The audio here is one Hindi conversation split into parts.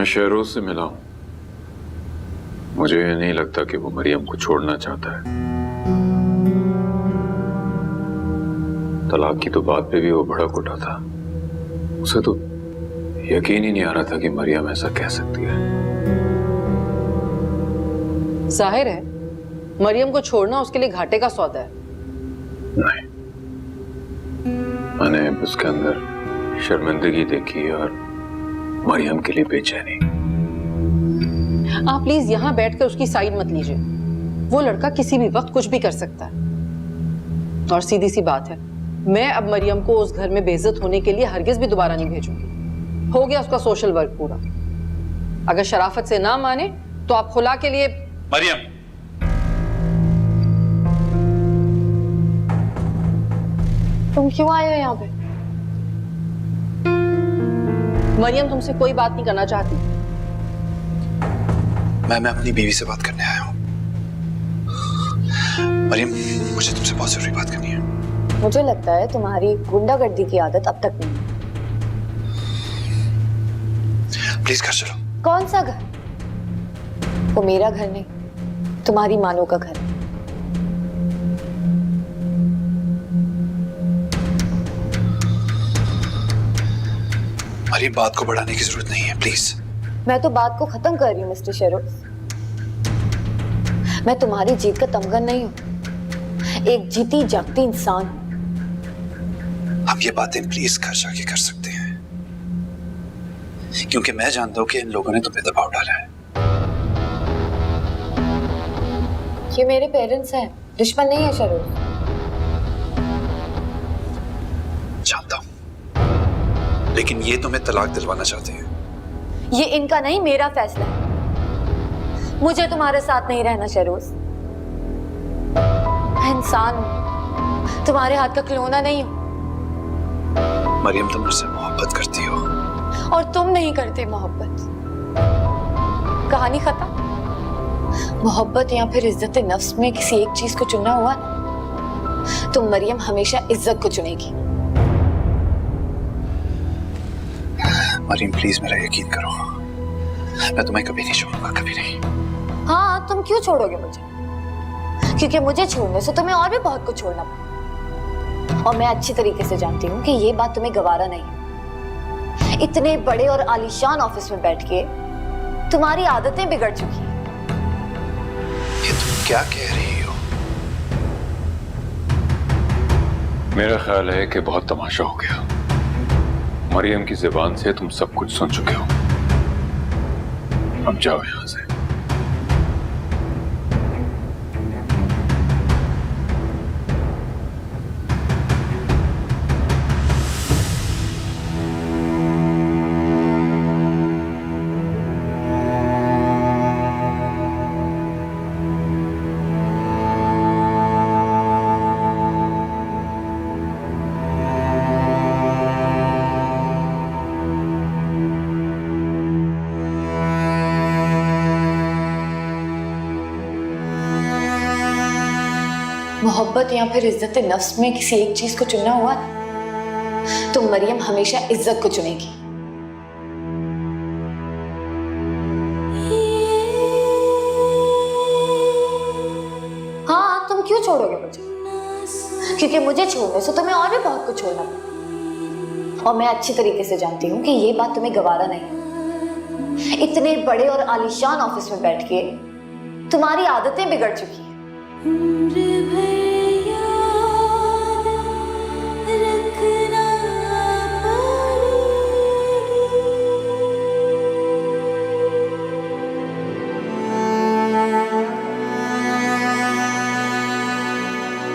शहरोज से मिला हूं। मुझे ये नहीं लगता कि वो मरियम को छोड़ना चाहता है। तलाक की तो बात पे भी वो भड़क उठा था। उसे तो यकीन ही नहीं आ रहा था कि मरियम ऐसा कह सकती है। जाहिर है मरियम को छोड़ना उसके लिए घाटे का सौदा है। नहीं, मैंने उसके अंदर शर्मिंदगी देखी और मरियम के लिए बेचैनी। आप प्लीज यहाँ बैठकर उसकी साइड मत लीजिए। वो लड़का किसी भी वक्त कुछ भी कर सकता है। और सीधी सी बात है, मैं अब मरियम को उस घर में बेइज्जत होने के लिए हरगिज भी दोबारा नहीं भेजूंगी। हो गया उसका सोशल वर्क पूरा। अगर शराफत से ना माने तो आप खुला के लिए। मरियम, तुम क्यों आए हो यहाँ पे? मरियम तुमसे कोई बात नहीं करना चाहती। मैं अपनी बीवी से बात करने आया हूँ। मरियम, मुझे तुमसे बहुत जरूरी बात करनी है। मुझे लगता है तुम्हारी गुंडागर्दी की आदत अब तक नहीं है। प्लीज घर चलो। कौन सा घर? वो मेरा घर नहीं, तुम्हारी मानो का घर है। मरियम, बात को बढ़ाने की जरूरत नहीं है, प्लीज। मैं तो बात को खत्म कर रही हूँ मिस्टर शेरोज। मैं तुम्हारी जीत का तमगन नहीं हूँ, एक जीती जागती इंसान हूँ। हम ये बातें प्लीज घर जाके कर सकते हैं, क्योंकि मैं जानता हूँ कि इन लोगों ने तुम्हें दबाव डाला है। ये मेरे पेरेंट्स हैं, दुश्मन नहीं है शेरोज। जानता हूँ, लेकिन ये तुम्हें तलाक दिलवाना चाहते हैं। ये इनका नहीं, मेरा फैसला है। मुझे तुम्हारे साथ नहीं रहना शेरोज। मैं इंसान हूं, तुम्हारे हाथ का खिलौना नहीं हूं। मरियम, तुम मुझसे मोहब्बत करती हो और तुम नहीं करते मोहब्बत। कहानी खत्म। मोहब्बत या फिर इज्जत नफ्स में किसी एक चीज को चुनना हुआ तो मरियम हमेशा इज्जत को चुनेगी। मरियम, प्लीज मेरा यकीन करो, मैं तुम्हें कभी नहीं छोड़ूंगा, कभी नहीं। हाँ, तुम क्यों छोड़ोगे मुझे? क्योंकि मुझे छोड़ने से तुम्हें और भी बहुत कुछ छोड़ना पड़ेगा। और मैं अच्छी तरीके से जानती हूँ कि ये बात तुम्हें गवारा नहीं है। इतने बड़े और आलीशान ऑफिस में बैठ के तुम्हारी आदतें बिगड़ चुकी हैं। ये तुम क्या कह रही हो? मेरा ख्याल है कि बहुत तमाशा हो गया। मरियम की जुबान से तुम सब कुछ सुन चुके हो। अब जाओ यहां से। मोहब्बत या फिर इज्जत नफ्स में किसी एक चीज को चुनना हुआ तो मरियम हमेशा इज्जत को चुनेगी। हाँ, तुम क्यों छोड़ोगे मुझे? क्योंकि मुझे छोड़ने से तुम्हें और भी बहुत कुछ छोड़ना पड़ेगा। और मैं अच्छी तरीके से जानती हूँ कि ये बात तुम्हें गवारा नहीं है। इतने बड़े और आलीशान ऑफिस में बैठ के तुम्हारी आदतें बिगड़ चुकी हैं।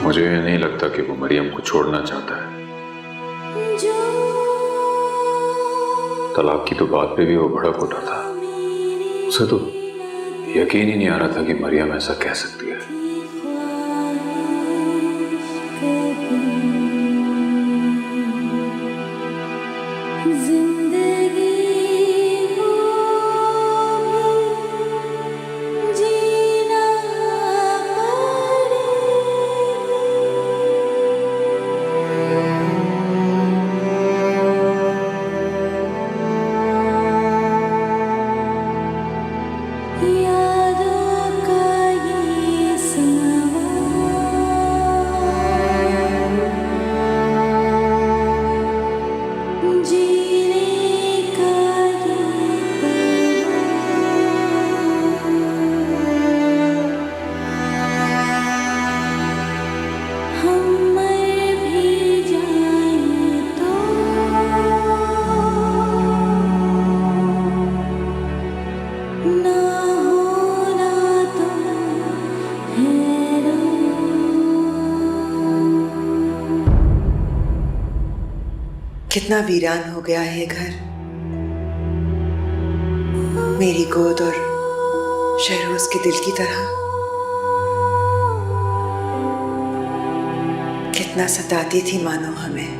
मुझे ये नहीं लगता कि वो मरियम को छोड़ना चाहता है। तलाक की तो बात पे भी वो भड़क उठा था। उसे तो यकीन ही नहीं आ रहा था कि मरियम ऐसा कह सकती है। कितना वीरान हो गया है ये घर। मेरी गोद और शहरोज के दिल की तरह। कितना सताती थी मानो हमें,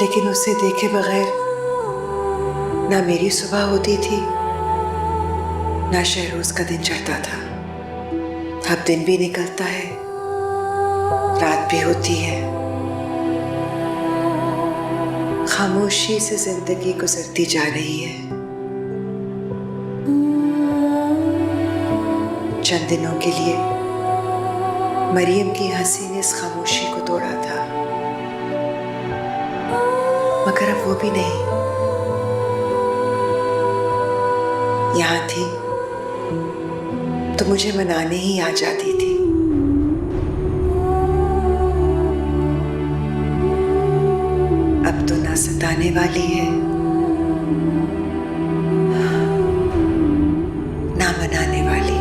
लेकिन उसे देखे बगैर ना मेरी सुबह होती थी ना शहरोज का दिन चढ़ता था। अब दिन भी निकलता है, रात भी होती है, खामोशी से जिंदगी गुजरती जा रही है। चंद दिनों के लिए मरियम की हंसी ने इस खामोशी को तोड़ा था, मगर अब वो भी नहीं। यहाँ थी तो मुझे मनाने ही आ जाती थी। अब तो ना सताने वाली है ना मनाने वाली।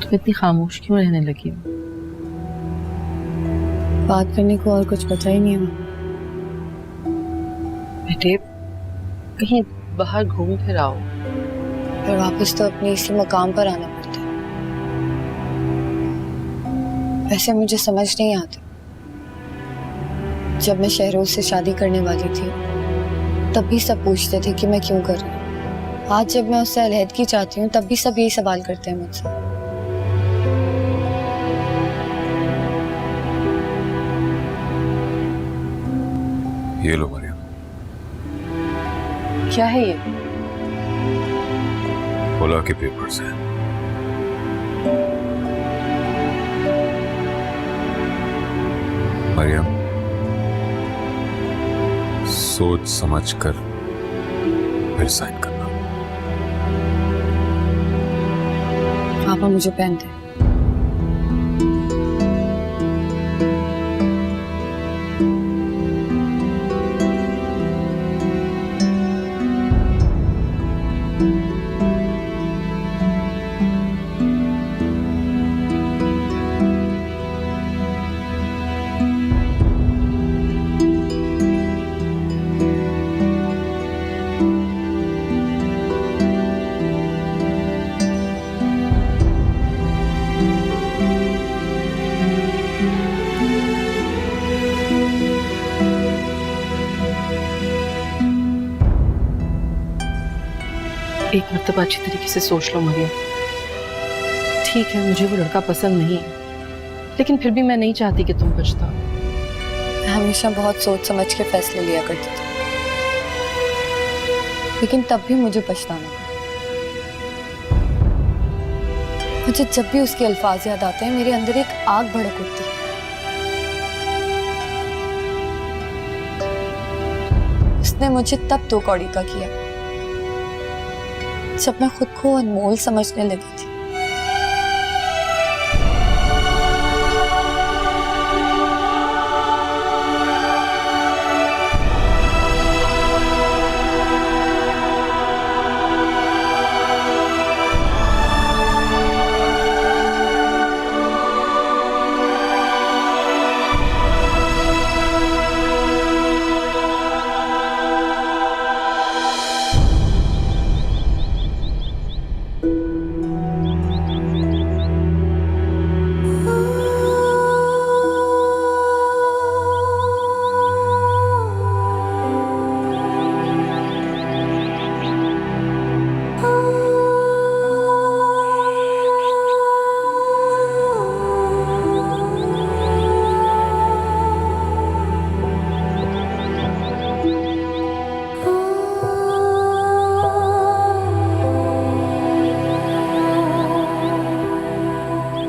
तो इतनी खामोश क्यों रहने लगी हो? बात करने को और कुछ बचा ही नहीं है। बेटे कहीं बाहर घूम फिर आओ। पर वापस तो अपने इसी मकाम पर आना पड़ता है। वैसे मुझे समझ नहीं आता, जब मैं शहरोज से शादी करने वाली थी तब भी सब पूछते थे कि मैं क्यों कर रही हूँ। आज जब मैं उससे अलहदगी चाहती हूँ तब भी सब यही सवाल करते हैं मुझसे। ये लो मरियम। क्या है ये? ओला के पेपर्स हैं। मरियम, सोच समझ कर फिर साइन करना। पापा मुझे पहन दे। एक मरतबा अच्छी तरीके से सोच लो मरियम। ठीक है, मुझे वो लड़का पसंद नहीं है, लेकिन फिर भी मैं नहीं चाहती कि तुम पछताओ। मैं हमेशा बहुत सोच समझ के फैसले लिया करती थी, लेकिन तब भी मुझे पछताना पड़ा। मुझे जब भी उसके अल्फाज याद आते हैं मेरे अंदर एक आग भड़क उठती है। उसने मुझे तब दो कौड़ी का किया जब मैं खुद को अनमोल समझने लगी थी।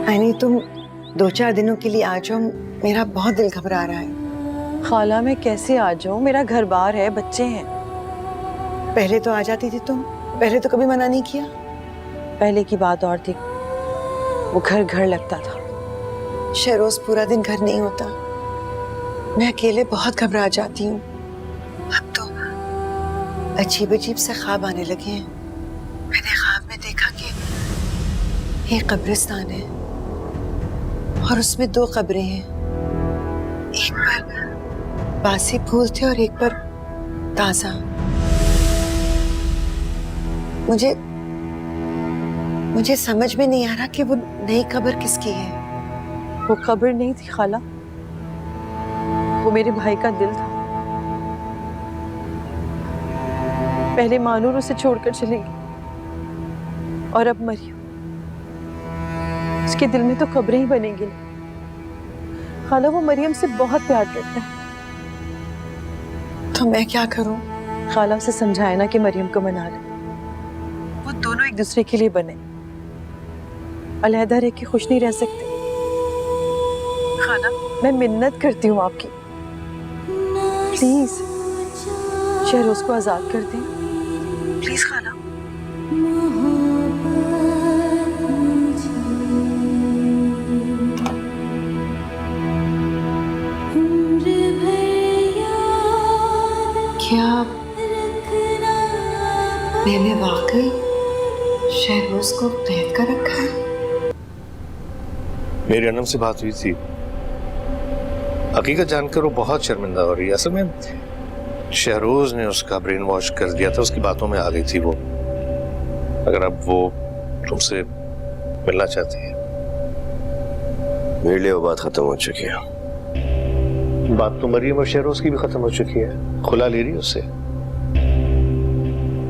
आइनी, तुम 2-4 दिनों के लिए आ जाओ, मेरा बहुत दिल घबरा रहा है। खाला मैं कैसे आ जाऊं? मेरा घर बार है, बच्चे हैं। पहले तो आ जाती थी तुम, पहले तो कभी मना नहीं किया। पहले की बात और थी, वो घर घर लगता था। शहरोज पूरा दिन घर नहीं होता, मैं अकेले बहुत घबरा जाती हूँ। अब तो अजीब अजीब से ख्वाब आने लगे हैं। मैंने ख्वाब में देखा कि एक कब्रिस्तान है और उसमें 2 कब्रें हैं। एक पर बासी फूल थे और एक पर ताजा। मुझे समझ में नहीं आ रहा कि वो नई कब्र किसकी है। वो कब्र नहीं थी खाला, वो मेरे भाई का दिल था। पहले मानूर उसे छोड़कर चली गई और अब मरियम। उसके दिल में तो कब्रें ही बनेंगी ना। खाला वो मरियम से बहुत प्यार करता है। तो मैं क्या करूं? खाला उसे समझाए ना कि मरियम को मना ले। वो दोनों एक दूसरे के लिए बने, अलहदा रह के खुश नहीं रह सकते। खाला मैं मिन्नत करती हूँ आपकी, प्लीज शहरोज को आजाद कर दें, प्लीज खाला। क्या मैंने वाकई शहरोज को कैद कर रखा है? मेरी अनम से बात हुई थी। हकीकत जानकर वो बहुत शर्मिंदा हो रही है। असल में शहरोज ने उसका ब्रेन वॉश कर दिया था, उसकी बातों में आ गई थी वो। अगर अब वो तुमसे मिलना चाहती है। मेरे लिए वो बात खत्म हो चुकी है। बात तो मरियम और शहरोज की भी खत्म हो चुकी है। खुला ले रही है उससे।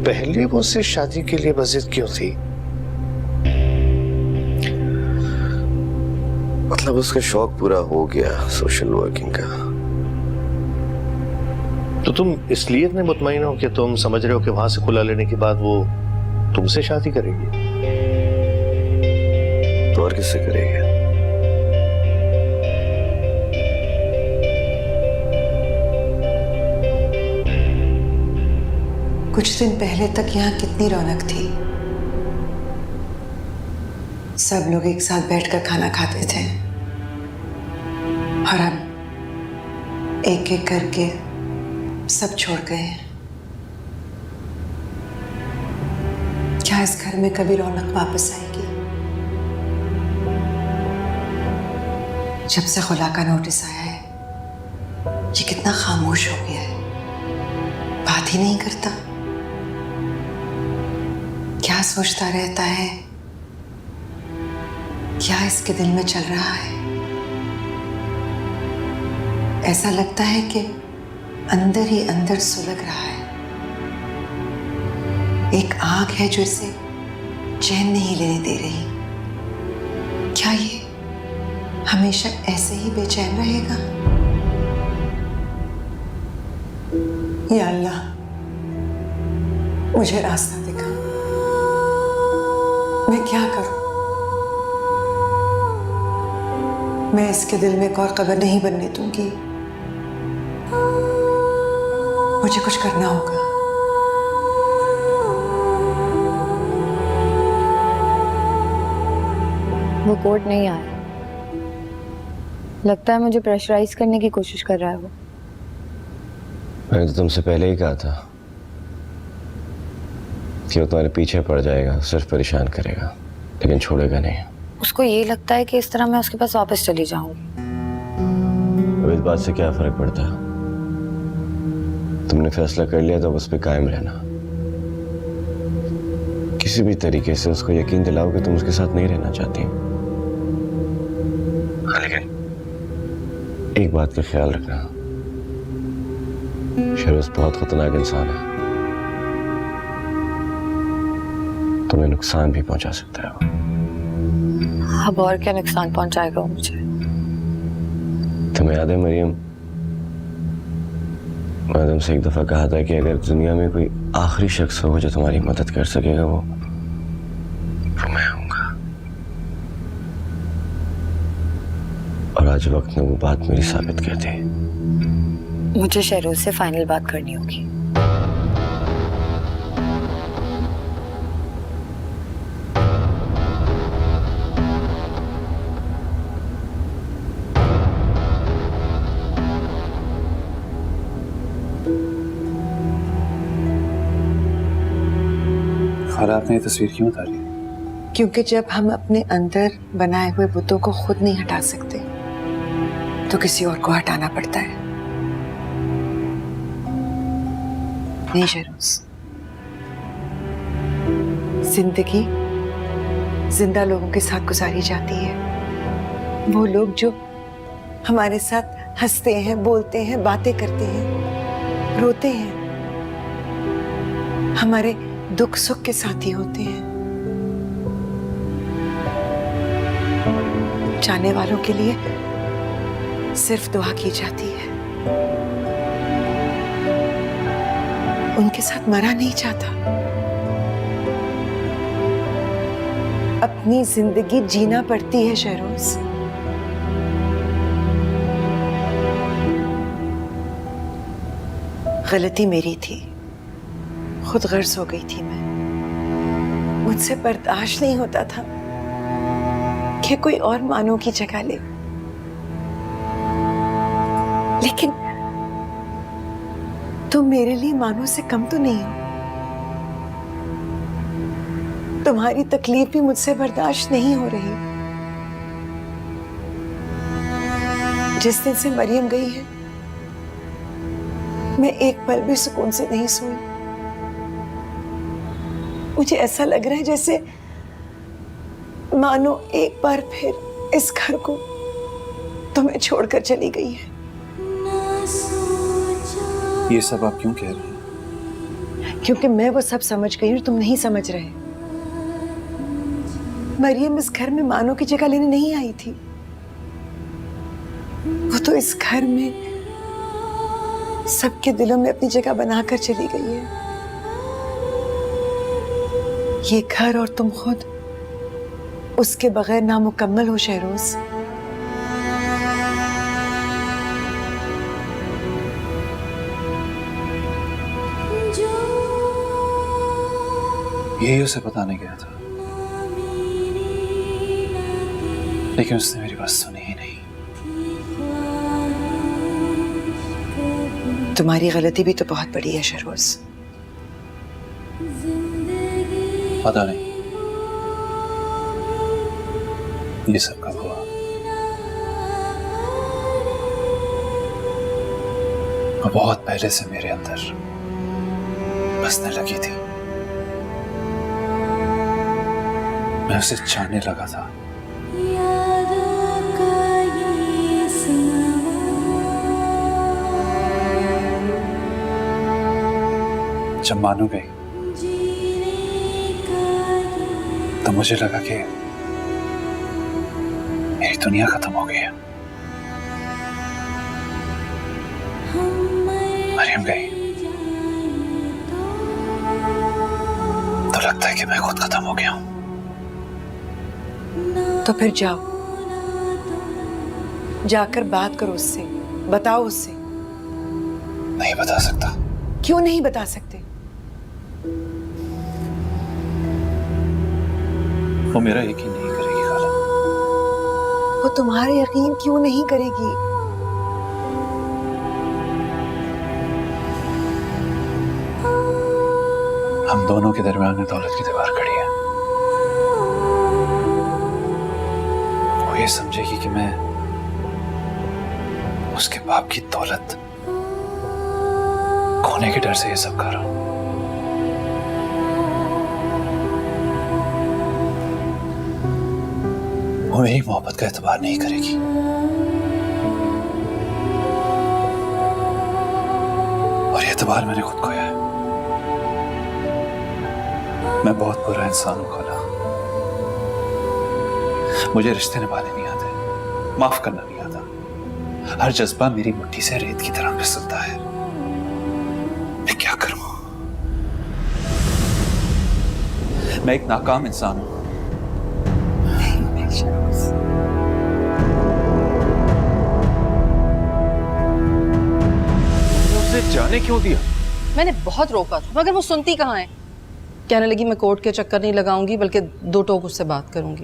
पहले वो उससे शादी के लिए बजिद क्यों थी? मतलब उसका शौक पूरा हो गया सोशल वर्किंग का। तो तुम इसलिए इतने मुतमईन हो कि तुम समझ रहे हो कि वहां से खुला लेने के बाद वो तुमसे शादी करेगी? तो और किससे करेगी? कुछ दिन पहले तक यहाँ कितनी रौनक थी। सब लोग एक साथ बैठकर खाना खाते थे और अब एक एक करके सब छोड़ गए। क्या इस घर में कभी रौनक वापस आएगी? जब से खुला का नोटिस आया है ये कितना खामोश हो गया है, बात ही नहीं करता। क्या सोचता रहता है? क्या इसके दिल में चल रहा है? ऐसा लगता है कि अंदर ही अंदर सुलग रहा है। एक आग है जो इसे चैन नहीं लेने दे रही। क्या ये हमेशा ऐसे ही बेचैन रहेगा? या अल्लाह मुझे रास्ता दिखा। मैं क्या करूं? मैं इसके दिल में एक और कब्र नहीं बनने दूंगी। मुझे कुछ करना होगा। वो कोर्ट नहीं आया। लगता है मुझे प्रेशराइज करने की कोशिश कर रहा है वो। मैंने तो तुमसे पहले ही कहा था कि वो तुम्हारे पीछे पड़ जाएगा, सिर्फ परेशान करेगा लेकिन छोड़ेगा नहीं। उसको ये लगता है कि इस तरह मैं उसके पास वापस चली जाऊंगी। अब इस बात से क्या फर्क पड़ता है? तुमने फैसला कर लिया तो उस पर कायम रहना। किसी भी तरीके से उसको यकीन दिलाओ कि तुम उसके साथ नहीं रहना चाहती। हाँ, लेकिन एक बात का ख्याल रखना, शहरोज बहुत खतरनाक इंसान है। तुम्हें नुकसान भी पहुंचा सकता है वो। अब और क्या नुकसान पहुंचाएगा वो मुझे? तुम्हें याद है मरियम, मैंने तुमसे एक दफा कहा था कि अगर दुनिया में कोई आखिरी शख्स हो जो तुम्हारी मदद कर सकेगा वो मैं हूंगा। और आज वक्त ने वो बात मेरी साबित कर दी। मुझे शहरोज से फाइनल बात करनी होगी। खाला आपने ये तस्वीर क्यों उतारी? क्योंकि जब हम अपने अंदर बनाए हुए बुतों को खुद नहीं हटा सकते तो किसी और को हटाना पड़ता है। नहीं शहरोज, जिंदगी जिंदा लोगों के साथ गुजारी जाती है। वो लोग जो हमारे साथ हंसते हैं, बोलते हैं, बातें करते हैं, रोते हैं, हमारे दुख सुख के साथी होते हैं। जाने वालों के लिए सिर्फ दुआ की जाती है, उनके साथ मरा नहीं जाता। अपनी जिंदगी जीना पड़ती है शहरोज। गलती मेरी थी, खुद गर्ज हो गई थी मैं। मुझसे बर्दाश्त नहीं होता था कि कोई और मानो की जगह ले, लेकिन तुम मेरे लिए मानो से कम तो नहीं हो। तुम्हारी तकलीफ भी मुझसे बर्दाश्त नहीं हो रही। जिस दिन से मरियम गई है मैं एक पल भी सुकून से नहीं सोई। मुझे ऐसा लग रहा है जैसे मानो एक बार फिर इस घर को तुम्हें छोड़कर चली गई है। ये सब आप क्यों कह रहे हैं? क्योंकि मैं वो सब समझ गई हूं, तुम नहीं समझ रहे। मरियम इस घर में मानो की जगह लेने नहीं आई थी। वो तो इस घर में सबके दिलों में अपनी जगह बनाकर चली गई है। ये घर और तुम खुद उसके बगैर नामुकम्मल हो शहरोज। यही उसे बताने गया था, लेकिन उसने मेरी बात सुनी ही नहीं। तुम्हारी गलती भी तो बहुत बड़ी है शहरोज। पता नहीं ये सब कब हुआ। वो बहुत पहले से मेरे अंदर बसने लगी थी। मैं उसे चाहने लगा था। जब मानो गई तो मुझे लगा कि मेरी दुनिया खत्म हो गई है। मरियम गई तो लगता है कि मैं खुद खत्म हो गया हूं। तो फिर जाओ, जाकर बात करो उससे, बताओ उससे। नहीं बता सकता। क्यों नहीं बता सकते? वो मेरा यकीन नहीं करेगी खाला। वो तुम्हारा यकीन क्यों नहीं करेगी? हम दोनों के दरमियान में दौलत की दीवार खड़ी है। वो ये समझेगी कि मैं उसके बाप की दौलत खोने के डर से ये सब कर रहा हूं। वो मेरी मोहब्बत का एतबार नहीं करेगी। और ये एतबार मैंने खुद खोया है। मैं बहुत बुरा इंसान हूं खाला। मुझे रिश्ते निभाने नहीं आते, माफ करना नहीं आता। हर जज्बा मेरी मुट्ठी से रेत की तरह फिसलता है। मैं क्या करूं? मैं एक नाकाम इंसान हूं। जाने क्यों दिया? मैंने बहुत रोका था मगर वो सुनती कहाँ है। कहने लगी मैं कोर्ट के चक्कर नहीं लगाऊंगी बल्कि दो टोक उससे बात करूंगी।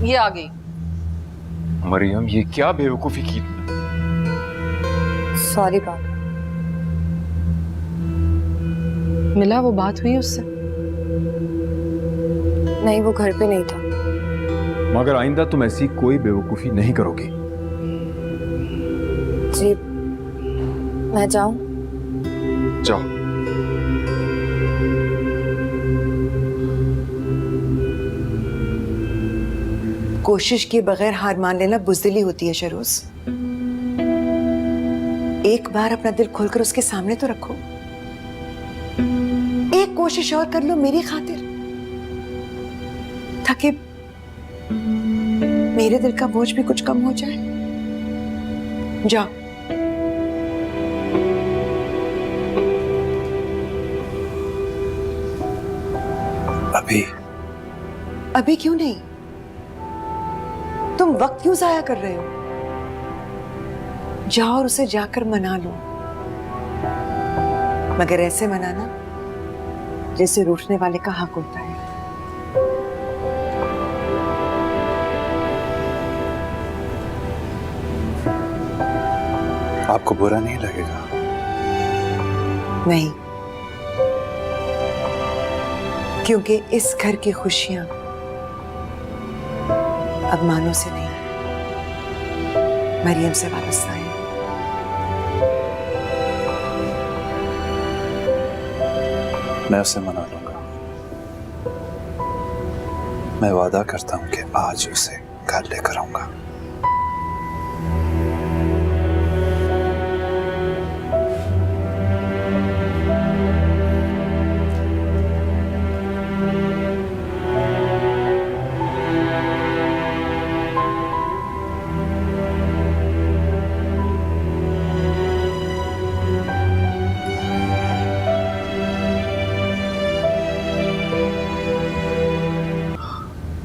ये आ गई। मरियम, ये क्या बेवकूफी की? सॉरी बाबा। मिला, वो बात हुई उससे? नहीं, वो घर पे नहीं था। मगर आइंदा तुम ऐसी कोई बेवकूफी नहीं करोगी। जी, मैं जाऊं? जाओ। कोशिश किए बगैर हार मान लेना बुज़दिली होती है शहरोज। एक बार अपना दिल खोलकर उसके सामने तो रखो। एक कोशिश और कर लो मेरी खातिर, ताकि मेरे दिल का बोझ भी कुछ कम हो जाए। जाओ। अभी क्यों नहीं? तुम वक्त क्यों जाया कर रहे हो? जाओ और उसे जाकर मना लो, मगर ऐसे मनाना जैसे रूठने वाले का हक होता है। आपको बुरा नहीं लगेगा? नहीं, क्योंकि इस घर की खुशियां अब मानो से नहीं, मरियम से वाबस्ता है। मैं उसे मना लूंगा। मैं वादा करता हूं कि आज उसे घर लेकर आऊंगा।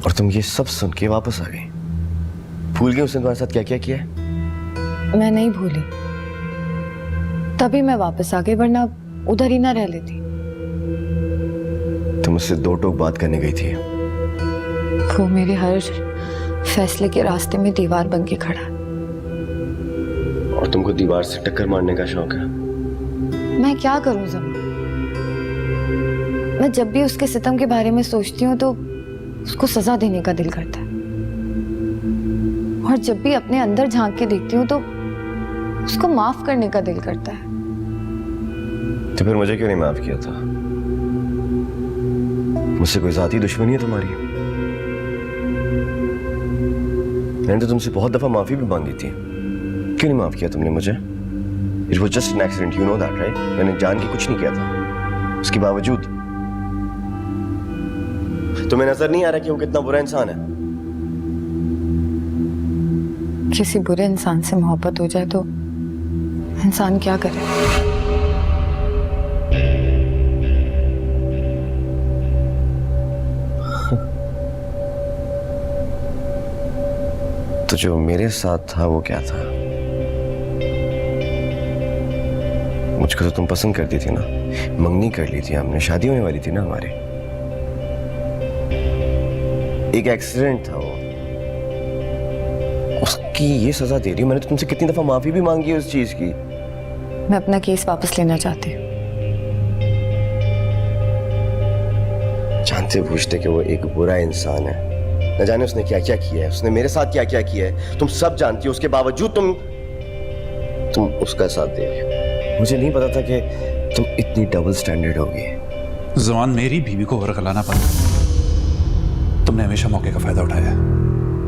और तुम ये सब सुन के वापस आ गई? भूल गई उसने तुम्हारे साथ क्या क्या किया है? मैं नहीं भूली, तभी मैं वापस आ गई, वरना उधर ही ना रह लेती। तुम उससे दो टोक बात करने गई थी। वो मेरे हर फैसले के रास्ते में दीवार बन के खड़ा है। और तुमको दीवार से टक्कर मारने का शौक है? मैं क्या करूं ज़मा? मैं जब भी उसके सितम के बारे में सोचती हूँ तो उसको सजा देने का दिल करता है, और जब भी अपने अंदर झांक के देखती हूँ तो उसको माफ करने का दिल करता है। तो फिर मुझे क्यों नहीं माफ किया था? मुझसे कोई जाती दुश्मनी है तुम्हारी? मैंने तो तुमसे बहुत दफा माफी भी मांगी थी, क्यों नहीं माफ किया तुमने मुझे? It was just an accident, you know that right? मैंने जान के कुछ नहीं किया था। उसके बावजूद तुम्हें नजर नहीं आ रहा कि वो कितना बुरा इंसान है? किसी बुरे इंसान से मोहब्बत हो जाए तो इंसान क्या करे? तो जो मेरे साथ था वो क्या था? मुझको तो तुम पसंद करती थी ना, मंगनी कर ली थी हमने, शादी होने वाली थी ना हमारी। एक एक्सीडेंट था वो, उसकी ये सजा दे रही हूं। मैंने तो तुमसे कितनी दफा माफी भी मांगी है उस चीज की। मैं अपना केस वापस लेना चाहती हूँ। जानते पूछते कि वो एक बुरा इंसान है, न जाने उसने क्या क्या किया है, उसने मेरे साथ क्या क्या किया है, तुम सब जानती हो। उसके बावजूद तुम उसका साथ दे रही हो। मुझे नहीं पता था कि तुम इतनी डबल स्टैंडर्ड होगी। जमान, मेरी बीवी को वरगलाना पड़ा। तुमने हमेशा मौके का फायदा उठाया है,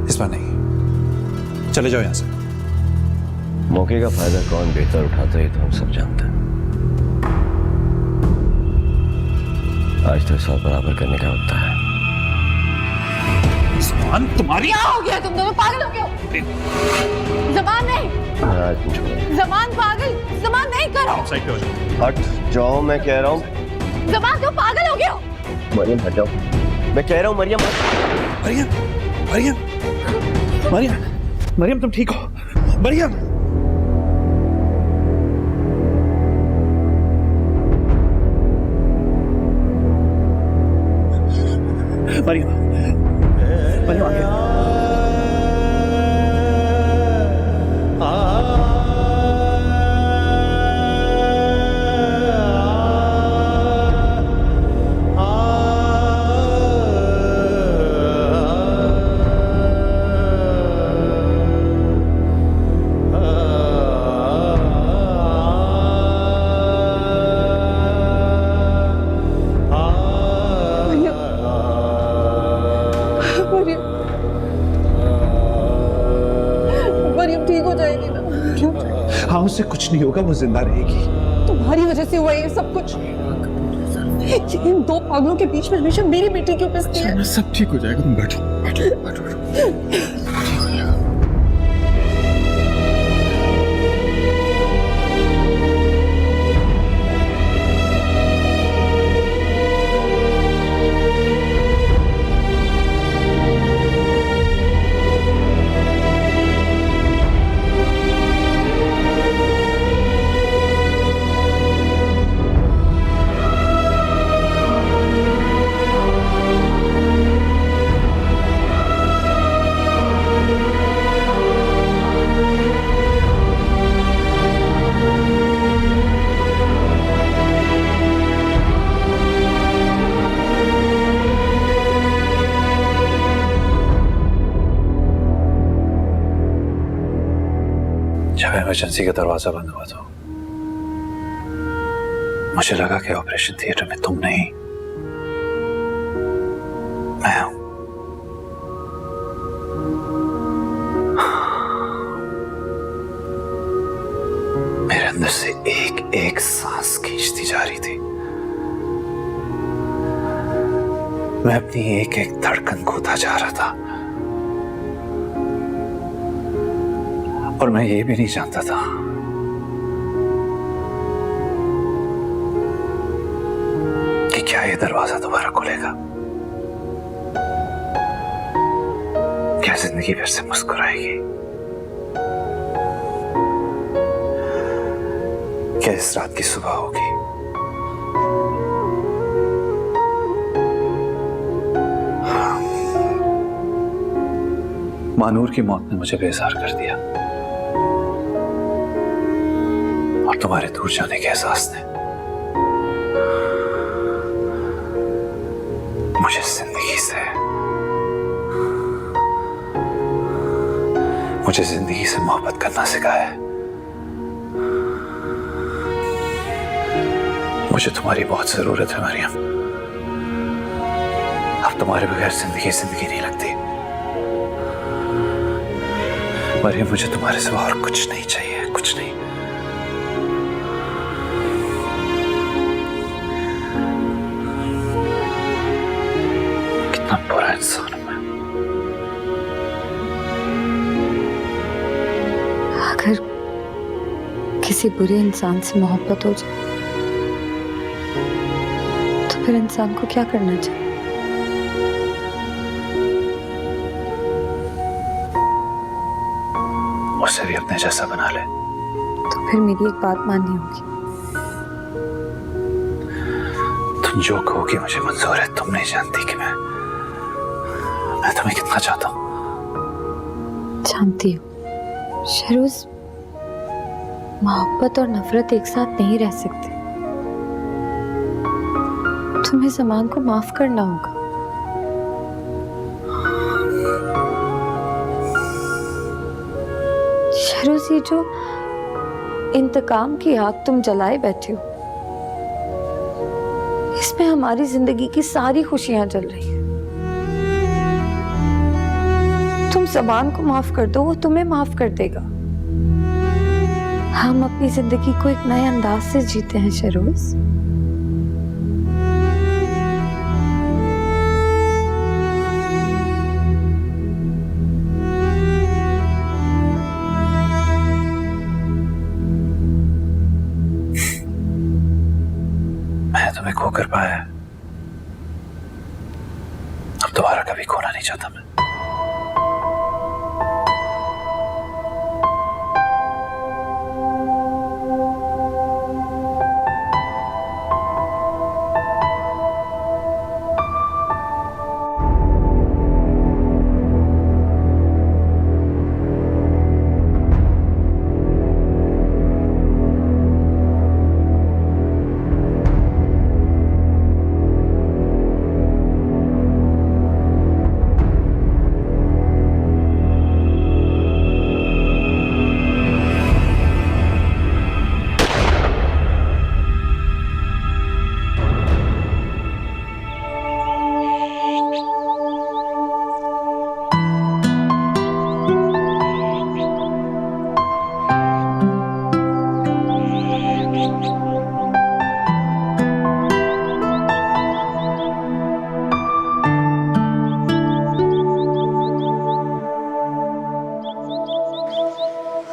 इस बार नहीं। चले जाओ यहां से। मौके का फायदा कौन बेहतर उठाता है तो हम सब जानते हैं। आज तो साथ बराबर करने का वक्त है। जमान, तुम्हारी क्या हो गया? तुम दोनों पागल हो गए हो? ज़मान नहीं, आज छोड़ो। ज़मान पागल, ज़मान नहीं करो। साइड पे हो जाओ। हट जाओ, मैं कह रहा हूँ। ज़मान तुम पागल हो गए हो? मरियम हट जाओ, मैं कह रहा हूँ। मरियम मरियम, मरियम, मरियम, मरियम तुम ठीक हो? मरियम, मरियम, मरियम आ गया। हाँ, उससे कुछ नहीं होगा, वो जिंदा रहेगी। तुम्हारी वजह से हुआ ये सब कुछ। इन दो पागलों के बीच में हमेशा मेरी बेटी क्यों पिसती है? सब ठीक हो जाएगा, तुम बैठो बैठो बैठो बैठो। जब इमरजेंसी का दरवाजा बंद हुआ तो मुझे लगा कि ऑपरेशन थिएटर में तुम नहीं, मैं हूं। मेरे अंदर से एक एक सांस खींचती जा रही थी। मैं अपनी एक एक धड़कन खोता जा रहा था, और मैं ये भी नहीं जानता था कि क्या ये दरवाजा दोबारा खुलेगा, क्या जिंदगी फिर से मुस्कुराएगी, क्या इस रात की सुबह होगी। मानूर की मौत ने मुझे बेजार कर दिया, और तुम्हारे दूर जाने के एहसास ने मुझे जिंदगी से मोहब्बत करना सिखाया है। मुझे तुम्हारी बहुत जरूरत है मरियम। अब तुम्हारे बगैर जिंदगी नहीं लगती मरियम। मुझे तुम्हारे सिवा और कुछ नहीं चाहिए, कुछ नहीं। कितना बुरा इंसान हूं मैं। अगर किसी बुरे इंसान से मोहब्बत हो जाए तो फिर इंसान को क्या करना चाहिए? उसे भी अपने जैसा बना ले। तो फिर मेरी एक बात माननी होगी। तुम जो कहोगी मुझे मंजूर है। तुम नहीं जानती कि मैं तुम्हें कितना चाहता हूं। जानती हूँ शहरोज, मोहब्बत और नफरत एक साथ नहीं रह सकते। तुम्हें ज़मान को माफ करना होगा। शहरोज, ये जो इंतकाम की आग तुम जलाए बैठे हो, इसमें हमारी जिंदगी की सारी खुशियां जल रही हैं। तुम ज़मान को माफ कर दो, वो तुम्हें माफ कर देगा। हम अपनी जिंदगी को एक नए अंदाज से जीते हैं शहरोज। मैं तुम्हें खो कर पाया है, अब दोबारा कभी खोना नहीं चाहता मैं।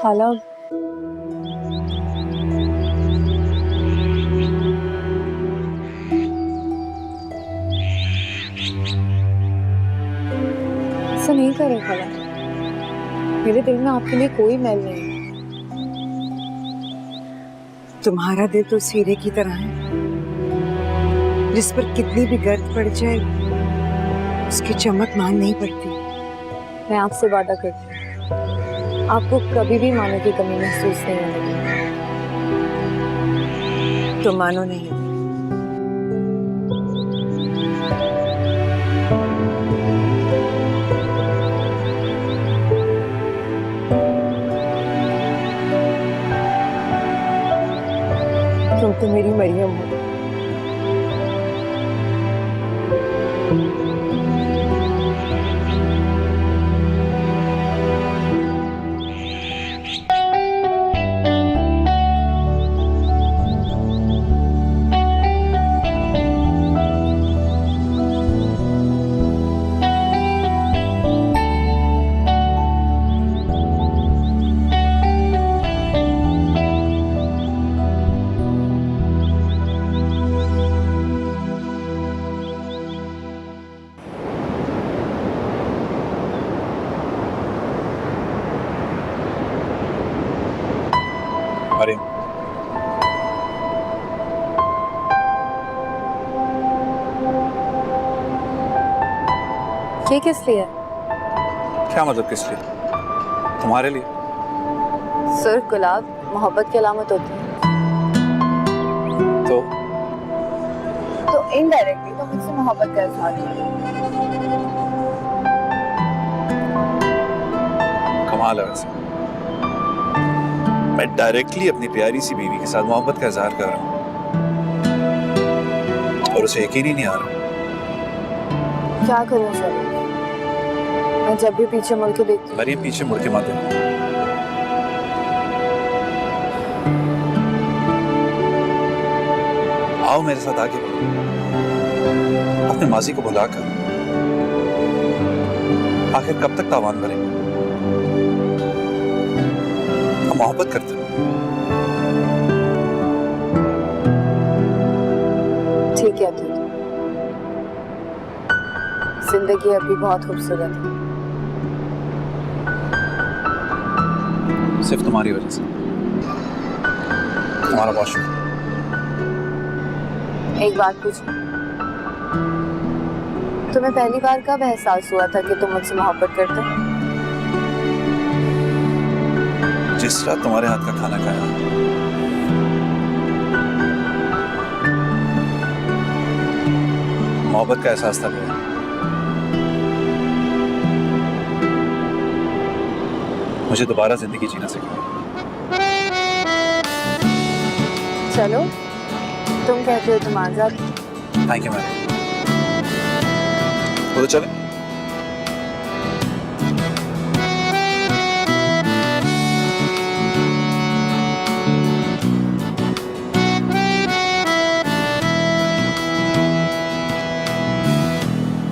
खाला ऐसा नहीं करे खाला, मेरे दिल में आपके लिए कोई मैल नहीं है। तुम्हारा दिल तो हीरे की तरह है, जिस पर कितनी भी गर्द पड़ जाए उसकी चमक मान नहीं पड़ती। मैं आपसे वादा करती हूँ, आपको कभी भी मानो की कमी महसूस नहीं होगी। तो मानो नहीं। तुम तो मेरी मरियम हो। मरियम, ये किस लिए है? क्या मतलब किस लिए? तुम्हारे लिए। सर, गुलाब मोहब्बत की अलामत होती है, तो इनडायरेक्टली तो मुझसे मोहब्बत का इजहार किया। कमाल है वैसे। मैं डायरेक्टली अपनी प्यारी सी बीवी के साथ मोहब्बत का इजहार कर रहा हूँ और उसे यकीन ही नहीं आ रहा। क्या करूं सर, मैं जब भी पीछे मुड़ के देखती हूँ। मरियम, पीछे मुड़ के मत देखो। आओ मेरे साथ आगे बढ़ो, अपने माजी को भुलाकर आखिर कब तक तावान करेंगे? हम मोहब्बत करते हैं। ठीक है, ठीक है। जिंदगी अभी बहुत खूबसूरत है। सिर्फ तुम्हारी वजह से। तुम्हारा बहुत शुक्रिया। एक बात पूछूं, तुम्हें पहली बार कब एहसास हुआ था कि तुम मुझसे मोहब्बत करते हो? जिस रात तुम्हारे हाथ का खाना खाया। मोहब्बत का एहसास था मेरा। मुझे दोबारा जिंदगी जीना सिखाया। चलो, तुम कहते हो तुम आजाद। Thank you ma'am. वो तो चले।